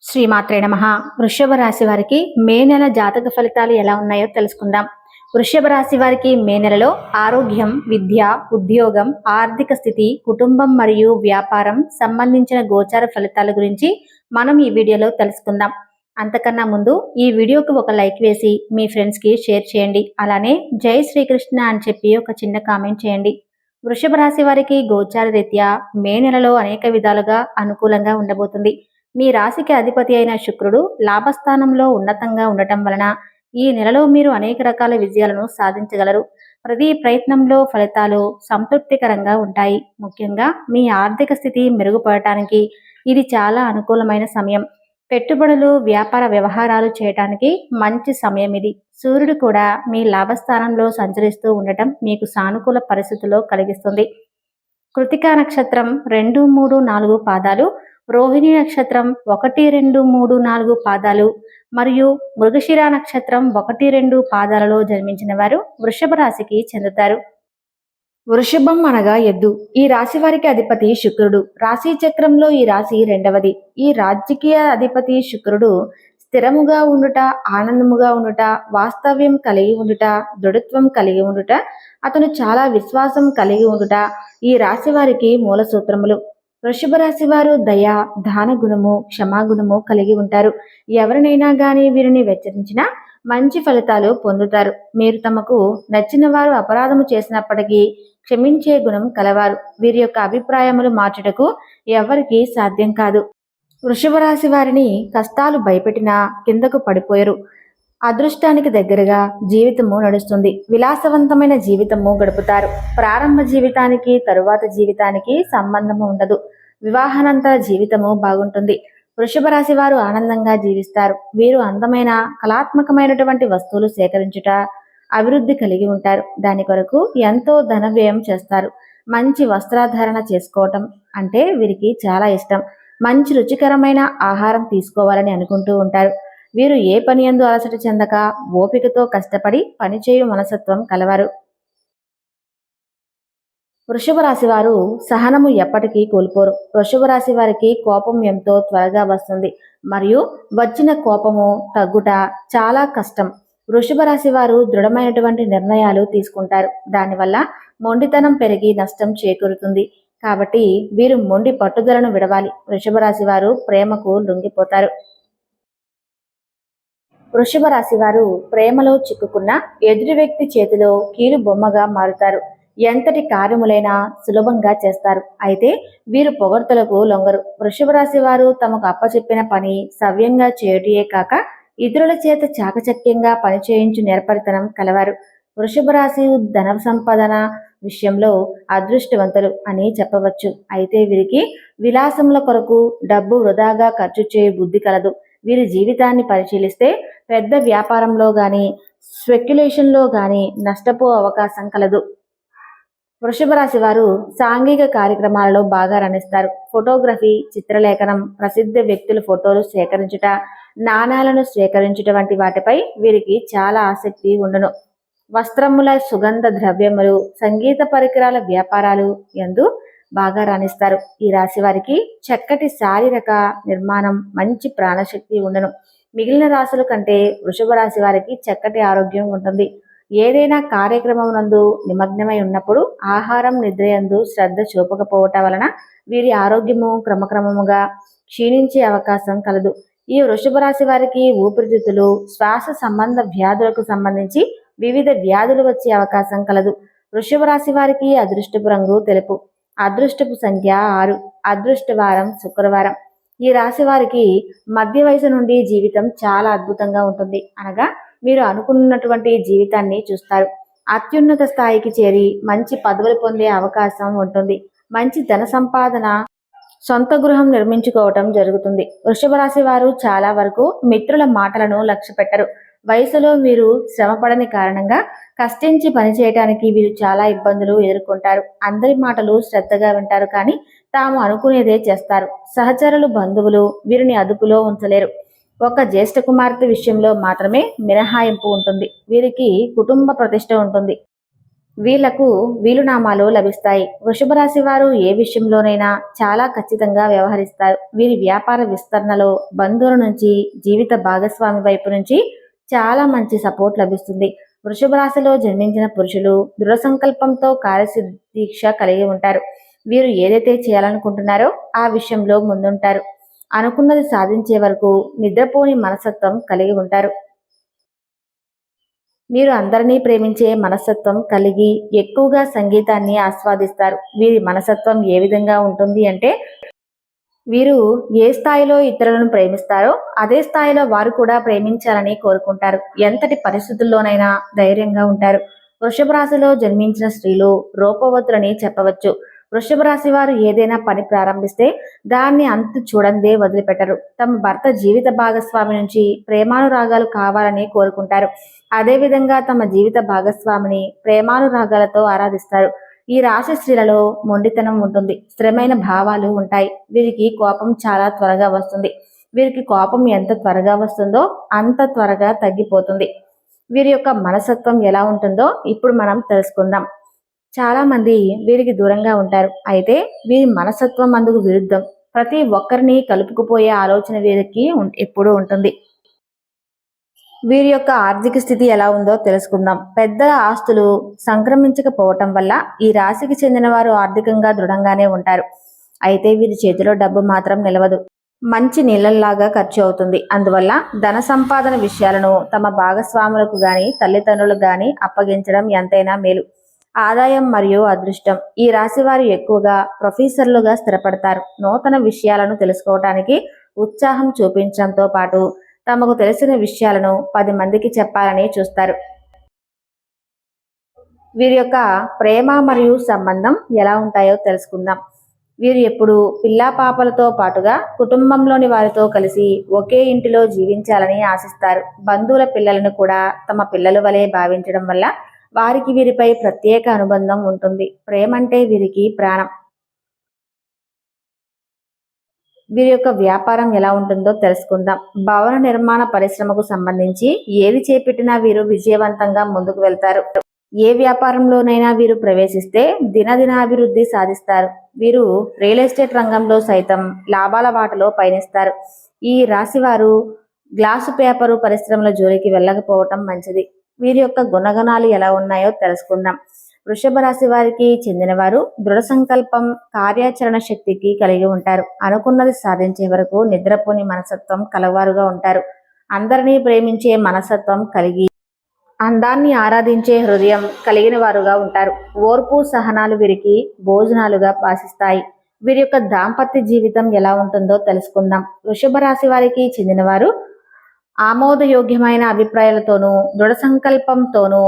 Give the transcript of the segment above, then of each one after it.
శ్రీమాత్రే నమః. వృషభ రాశి వారికి మే నెల జాతక ఫలితాలు ఎలా ఉన్నాయో తెలుసుకుందాం. వృషభ రాశి వారికి మే నెలలో ఆరోగ్యం, విద్య, ఉద్యోగం, ఆర్థిక స్థితి, కుటుంబం మరియు వ్యాపారం సంబంధించిన గోచార ఫలితాల గురించి మనం ఈ వీడియోలో తెలుసుకుందాం. అంతకన్నా ముందు ఈ వీడియోకి ఒక లైక్ వేసి మీ ఫ్రెండ్స్కి షేర్ చేయండి. అలానే జై శ్రీకృష్ణ అని చెప్పి ఒక చిన్న కామెంట్ చేయండి. వృషభ రాశి వారికి గోచార రీత్యా మే నెలలో అనేక విధాలుగా అనుకూలంగా ఉండబోతుంది. మీ రాశికి అధిపతి అయిన శుక్రుడు లాభస్థానంలో ఉన్నతంగా ఉండటం వలన ఈ నెలలో మీరు అనేక రకాల విజయాలను సాధించగలరు. ప్రతి ప్రయత్నంలో ఫలితాలు సంతృప్తికరంగా ఉంటాయి. ముఖ్యంగా మీ ఆర్థిక స్థితి మెరుగుపడటానికి ఇది చాలా అనుకూలమైన సమయం. పెట్టుబడులు, వ్యాపార వ్యవహారాలు చేయటానికి మంచి సమయం ఇది. సూర్యుడు కూడా మీ లాభస్థానంలో సంచరిస్తూ ఉండటం మీకు సానుకూల పరిస్థితుల్లో కలిగిస్తుంది. కృతికా నక్షత్రం 2, 3, 4 పాదాలు, రోహిణి నక్షత్రం 1, 2, 3, 4 పాదాలు మరియు మృగశిర నక్షత్రం 1, 2 పాదాలలో జన్మించిన వారు వృషభ రాశికి చెందుతారు. వృషభం అనగా ఎద్దు. ఈ రాశి వారికి అధిపతి శుక్రుడు. రాశి చక్రంలో ఈ రాశి రెండవది. ఈ రాజకీయ అధిపతి శుక్రుడు స్థిరముగా ఉండుట, ఆనందముగా ఉండుట, వాస్తవ్యం కలిగి ఉండుట, దృఢత్వం కలిగి ఉండుట, అతను చాలా విశ్వాసం కలిగి ఉండుట ఈ రాశి వారికి మూల సూత్రములు. వృషభ రాశి వారు దయ, దాన గుణము, క్షమాగుణము కలిగి ఉంటారు. ఎవరినైనా గాని వీరిని హెచ్చరించినా మంచి ఫలితాలు పొందుతారు. మీరు తమకు నచ్చిన వారు అపరాధము చేసినప్పటికీ క్షమించే గుణం కలవారు. వీరి యొక్క అభిప్రాయములు మార్చుటకు ఎవరికి సాధ్యం కాదు. వృషభ రాశి వారిని కష్టాలు భయపెట్టినా కిందకు పడిపోయారు. అదృష్టానికి దగ్గరగా జీవితము నడుస్తుంది. విలాసవంతమైన జీవితము గడుపుతారు. ప్రారంభ జీవితానికి తరువాత జీవితానికి సంబంధము ఉండదు. వివాహానంతర జీవితము బాగుంటుంది. వృషభ రాశి వారు ఆనందంగా జీవిస్తారు. వీరు అందమైన, కళాత్మకమైనటువంటి వస్తువులు సేకరించుట, అభివృద్ధి కలిగి ఉంటారు. దాని కొరకు ఎంతో ధన వ్యయం చేస్తారు. మంచి వస్త్రాధారణ చేసుకోవటం అంటే వీరికి చాలా ఇష్టం. మంచి రుచికరమైన ఆహారం తీసుకోవాలని అనుకుంటూ ఉంటారు. వీరు ఏ పని యందు అలసట చెందక ఓపికతో కష్టపడి పనిచేయు మనసత్వం కలవారు. వృషభ రాశి వారు సహనము ఎప్పటికీ కోల్పోరు. వృషభ రాశి వారికి కోపం ఎంతో త్వరగా వస్తుంది మరియు వచ్చిన కోపము తగ్గుట చాలా కష్టం. వృషభ రాశి వారు దృఢమైనటువంటి నిర్ణయాలు తీసుకుంటారు. దానివల్ల మొండితనం పెరిగి నష్టం చేకూరుతుంది. కాబట్టి వీరు మొండి పట్టుదలను విడవాలి. వృషభ రాశి వారు ప్రేమకు లొంగిపోతారు. వృషభ రాశి వారు ప్రేమలో చిక్కుకున్న ఎదుటి వ్యక్తి చేతిలో కీలు బొమ్మగా మారుతారు. ఎంతటి కార్యములైనా సులభంగా చేస్తారు. అయితే వీరు పొగడ్తలకు లొంగరు. వృషభ రాశి వారు తమకు అప్పచెప్పిన పని సవ్యంగా చేయుటయే కాక ఇతరుల చేత చాకచక్యంగా పనిచేయించు నేర్పరితనం కలవారు. వృషభ రాశి ధన సంపాదన విషయంలో అదృష్టవంతులు అని చెప్పవచ్చు. అయితే వీరికి విలాసముల కొరకు డబ్బు వృధాగా ఖర్చు చేయు బుద్ధి కలదు. వీరి జీవితాన్ని పరిశీలిస్తే పెద్ద వ్యాపారంలో కానీ స్పెక్యులేషన్లో కానీ నష్టపో అవకాశం కలదు. వృషభ రాశి వారు సాంఘిక కార్యక్రమాలలో బాగా రాణిస్తారు. ఫోటోగ్రఫీ, చిత్రలేఖనం, ప్రసిద్ధ వ్యక్తుల ఫోటోలు సేకరించుట, నాణాలను సేకరించుట వంటి వాటిపై వీరికి చాలా ఆసక్తి ఉండును. వస్త్రముల, సుగంధ ద్రవ్యములు, సంగీత పరికరాల వ్యాపారాలు యందు బాగా రాణిస్తారు. ఈ రాశి వారికి చక్కటి శారీరక నిర్మాణం, మంచి ప్రాణశక్తి ఉండును. మిగిలిన రాశుల కంటే వృషభ రాశి వారికి చక్కటి ఆరోగ్యం ఉంటుంది. ఏదైనా కార్యక్రమం నందు నిమగ్నమై ఉన్నప్పుడు ఆహారం, నిద్రయందు శ్రద్ధ చూపకపోవటం వలన వీరి ఆరోగ్యము క్రమక్రమముగా క్షీణించే అవకాశం కలదు. ఈ వృషభ రాశి వారికి ఊపిరితిత్తులు, శ్వాస సంబంధ వ్యాధులకు సంబంధించి వివిధ వ్యాధులు వచ్చే అవకాశం కలదు. వృషభ రాశి వారికి అదృష్టపు రంగు తెలుపు. అదృష్టపు సంఖ్య 6. అదృష్ట వారం శుక్రవారం. ఈ రాశి వారికి మధ్య వయసు నుండి జీవితం చాలా అద్భుతంగా ఉంటుంది. అనగా మీరు అనుకున్నటువంటి జీవితాన్ని చూస్తారు. అత్యున్నత స్థాయికి చేరి మంచి పదవులు పొందే అవకాశం ఉంటుంది. మంచి ధన సంపాదన, సొంత గృహం నిర్మించుకోవటం జరుగుతుంది. వృషభ రాశి వారు చాలా వరకు మిత్రుల మాటలను లక్ష్య పెట్టరు. వయసులో వీరు శ్రమపడని కారణంగా కష్టించి పనిచేయటానికి వీరు చాలా ఇబ్బందులు ఎదుర్కొంటారు. అందరి మాటలు శ్రద్ధగా వింటారు, కానీ తాము అనుకునేదే చేస్తారు. సహచరులు, బంధువులు వీరిని అదుపులో ఉంచలేరు. ఒక జ్యేష్ఠ కుమార్తె విషయంలో మాత్రమే మినహాయింపు ఉంటుంది. వీరికి కుటుంబ ప్రతిష్ట ఉంటుంది. వీళ్లకు వీలునామాలు లభిస్తాయి. వృషభ రాశి వారు ఏ విషయంలోనైనా చాలా ఖచ్చితంగా వ్యవహరిస్తారు. వీరి వ్యాపార విస్తరణలో బంధువుల నుంచి, జీవిత భాగస్వామి వైపు నుంచి చాలా మంచి సపోర్ట్ లభిస్తుంది. వృషభ రాశిలో జన్మించిన పురుషులు దృఢ సంకల్పంతో కార్యసిద్ధీక్ష కలిగి ఉంటారు. వీరు ఏదైతే చేయాలనుకుంటున్నారో ఆ విషయంలో ముందుంటారు. అనుకున్నది సాధించే వరకు నిద్రపోని మనస్తత్వం కలిగి ఉంటారు. మీరు అందరినీ ప్రేమించే మనస్తత్వం కలిగి ఎక్కువగా సంగీతాన్ని ఆస్వాదిస్తారు. వీరి మనస్తత్వం ఏ విధంగా ఉంటుంది అంటే, వీరు ఏ స్థాయిలో ఇతరులను ప్రేమిస్తారో అదే స్థాయిలో వారు కూడా ప్రేమించాలని కోరుకుంటారు. ఎంతటి పరిస్థితుల్లోనైనా ధైర్యంగా ఉంటారు. వృషభ రాశిలో జన్మించిన స్త్రీలు రూపవతులని చెప్పవచ్చు. వృషభ రాశి వారు ఏదైనా పని ప్రారంభిస్తే దాన్ని అంతు చూడందే వదిలిపెట్టరు. తమ భర్త జీవిత భాగస్వామి నుంచి ప్రేమానురాగాలు కావాలని కోరుకుంటారు. అదేవిధంగా తమ జీవిత భాగస్వామిని ప్రేమానురాగాలతో ఆరాధిస్తారు. ఈ రాశి స్త్రీలలో మొండితనం ఉంటుంది. స్థిరమైన భావాలు ఉంటాయి. వీరికి కోపం చాలా త్వరగా వస్తుంది. వీరికి కోపం ఎంత త్వరగా వస్తుందో అంత త్వరగా తగ్గిపోతుంది. వీరి యొక్క మనస్తత్వం ఎలా ఉంటుందో ఇప్పుడు మనం తెలుసుకుందాం. చాలా మంది వీరికి దూరంగా ఉంటారు. అయితే వీరి మనస్తత్వం అందుకు విరుద్ధం. ప్రతి ఒక్కరిని కలుపుకుపోయే ఆలోచన వీరికి ఎప్పుడూ ఉంటుంది. వీరి యొక్క ఆర్థిక స్థితి ఎలా ఉందో తెలుసుకుందాం. పెద్దల ఆస్తులు సంక్రమించకపోవటం వల్ల ఈ రాశికి చెందిన వారు ఆర్థికంగా దృఢంగానే ఉంటారు. అయితే వీరి చేతిలో డబ్బు మాత్రం నిలవదు. మంచి నీళ్ళలాగా ఖర్చు అవుతుంది. అందువల్ల ధన సంపాదన విషయాలను తమ భాగస్వాములకు గాని తల్లిదండ్రులకు గాని అప్పగించడం ఎంతైనా మేలు. ఆదాయం మరియు అదృష్టం. ఈ రాశి వారు ఎక్కువగా ప్రొఫెసర్లుగా స్థిరపడతారు. నూతన విషయాలను తెలుసుకోవటానికి ఉత్సాహం చూపించడంతో పాటు తమకు తెలిసిన విషయాలను 10 మందికి చెప్పాలని చూస్తారు. వీరి యొక్క ప్రేమ మరియు సంబంధం ఎలా ఉంటాయో తెలుసుకుందాం. వీరు ఎప్పుడు పిల్లా పాపలతో పాటుగా కుటుంబంలోని వారితో కలిసి ఒకే ఇంటిలో జీవించాలని ఆశిస్తారు. బంధువుల పిల్లలను కూడా తమ పిల్లల వలె భావించడం వల్ల వారికి వీరిపై ప్రత్యేక అనుబంధం ఉంటుంది. ప్రేమ అంటే వీరికి ప్రాణం. వీరి యొక్క వ్యాపారం ఎలా ఉంటుందో తెలుసుకుందాం. భవన నిర్మాణ పరిశ్రమకు సంబంధించి ఏది చేపట్టినా వీరు విజయవంతంగా ముందుకు వెళ్తారు. ఏ వ్యాపారంలోనైనా వీరు ప్రవేశిస్తే దినదినాభివృద్ధి సాధిస్తారు. వీరు రియల్ ఎస్టేట్ రంగంలో సైతం లాభాల బాటలో పయనిస్తారు. ఈ రాశి వారు గ్లాసు పేపరు పరిశ్రమల జోలికి వెళ్ళకపోవటం మంచిది. వీరి యొక్క గుణగణాలు ఎలా ఉన్నాయో తెలుసుకుందాం. వృషభ రాశి వారికి చెందినవారు దృఢ సంకల్పం, కార్యాచరణ శక్తికి కలిగి ఉంటారు. అనుకున్నది సాధించే వరకు నిద్రపోని మనస్తత్వం కలవారుగా ఉంటారు. అందరినీ ప్రేమించే మనస్తత్వం కలిగి అందాన్ని ఆరాధించే హృదయం కలిగిన వారుగా ఉంటారు. ఓర్పు సహనాలు వీరికి భోజనాలుగా భాషిస్తాయి. వీరి యొక్క దాంపత్య జీవితం ఎలా ఉంటుందో తెలుసుకుందాం. వృషభ రాశి వారికి చెందినవారు ఆమోదయోగ్యమైన అభిప్రాయాలతోనూ దృఢ సంకల్పంతోనూ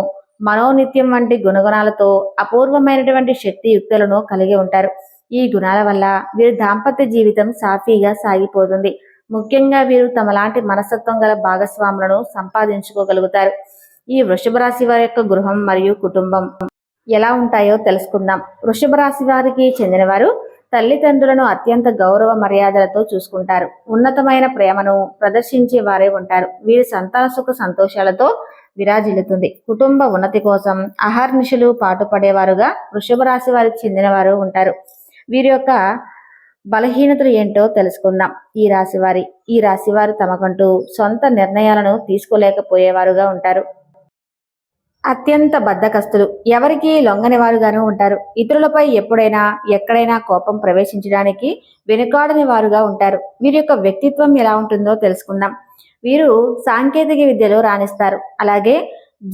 మనోనిత్యం వంటి గుణగుణాలతో అపూర్వమైనటువంటి శక్తియుక్తులను కలిగి ఉంటారు. ఈ గుణాల వల్ల వీరి దాంపత్య జీవితం సాఫీగా సాగిపోతుంది. ముఖ్యంగా వీరు తమలాంటి మనస్తత్వం గల భాగస్వాములను సంపాదించుకోగలుగుతారు. ఈ వృషభ రాశి వారి యొక్క గృహం మరియు కుటుంబం ఎలా ఉంటాయో తెలుసుకుందాం. వృషభ రాశి వారికి చెందినవారు తల్లిదండ్రులను అత్యంత గౌరవ మర్యాదలతో చూసుకుంటారు. ఉన్నతమైన ప్రేమను ప్రదర్శించే వారే ఉంటారు. వీరి సంతాన సుఖ సంతోషాలతో విరాజిల్లుతుంది. కుటుంబ ఉన్నతి కోసం అహర్నిశలు పాటుపడేవారుగా వృషభ రాశి వారికి చెందినవారు ఉంటారు. వీరి యొక్క బలహీనతలు ఏంటో తెలుసుకుందాం. ఈ రాశివారు తమకంటూ సొంత నిర్ణయాలను తీసుకోలేకపోయేవారుగా ఉంటారు. అత్యంత బద్ధకస్తులు, ఎవరికి లొంగని వారుగాను ఉంటారు. ఇతరులపై ఎప్పుడైనా ఎక్కడైనా కోపం ప్రవేశించడానికి వెనుకాడని వారుగా ఉంటారు. వీరి యొక్క వ్యక్తిత్వం ఎలా ఉంటుందో తెలుసుకుందాం. వీరు సాంకేతిక విద్యలో రాణిస్తారు. అలాగే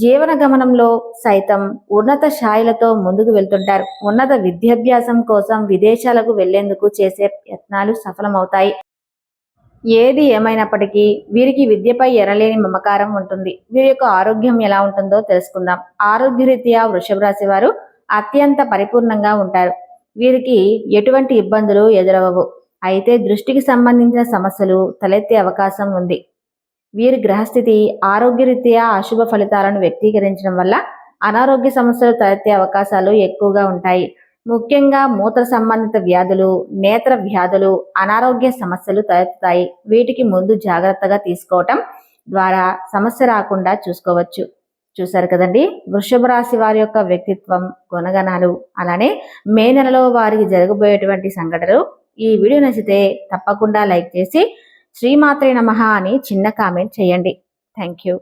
జీవన గమనంలో సైతం ఉన్నత స్థాయిలతో ముందుకు వెళ్తుంటారు. ఉన్నత విద్యాభ్యాసం కోసం విదేశాలకు వెళ్లేందుకు చేసే యత్నాలు సఫలమవుతాయి. ఏది ఏమైనప్పటికీ వీరికి విద్యపై ఎనలేని మమకారం ఉంటుంది. వీరి యొక్క ఆరోగ్యం ఎలా ఉంటుందో తెలుసుకుందాం. ఆరోగ్యరీత్యా వృషభ రాశి వారు అత్యంత పరిపూర్ణంగా ఉంటారు. వీరికి ఎటువంటి ఇబ్బందులు ఎదురవవు. అయితే దృష్టికి సంబంధించిన సమస్యలు తలెత్తే అవకాశం ఉంది. వీరి గ్రహస్థితి ఆరోగ్యరీత్యా అశుభ ఫలితాలను వ్యక్తీకరించడం వల్ల అనారోగ్య సమస్యలు తలెత్తే అవకాశాలు ఎక్కువగా ఉంటాయి. ముఖ్యంగా మూత్ర సంబంధిత వ్యాధులు, నేత్ర వ్యాధులు, అనారోగ్య సమస్యలు తలెత్తుతాయి. వీటికి ముందు జాగ్రత్తగా తీసుకోవటం ద్వారా సమస్య రాకుండా చూశారు కదండి, వృషభ రాశి వారి యొక్క వ్యక్తిత్వం, గుణగణాలు, అలానే మే నెలలో వారికి జరగబోయేటువంటి సంఘటనలు. ఈ వీడియో నచ్చితే తప్పకుండా లైక్ చేసి శ్రీమాత్రే నమః అని చిన్న కామెంట్ చేయండి. Thank you.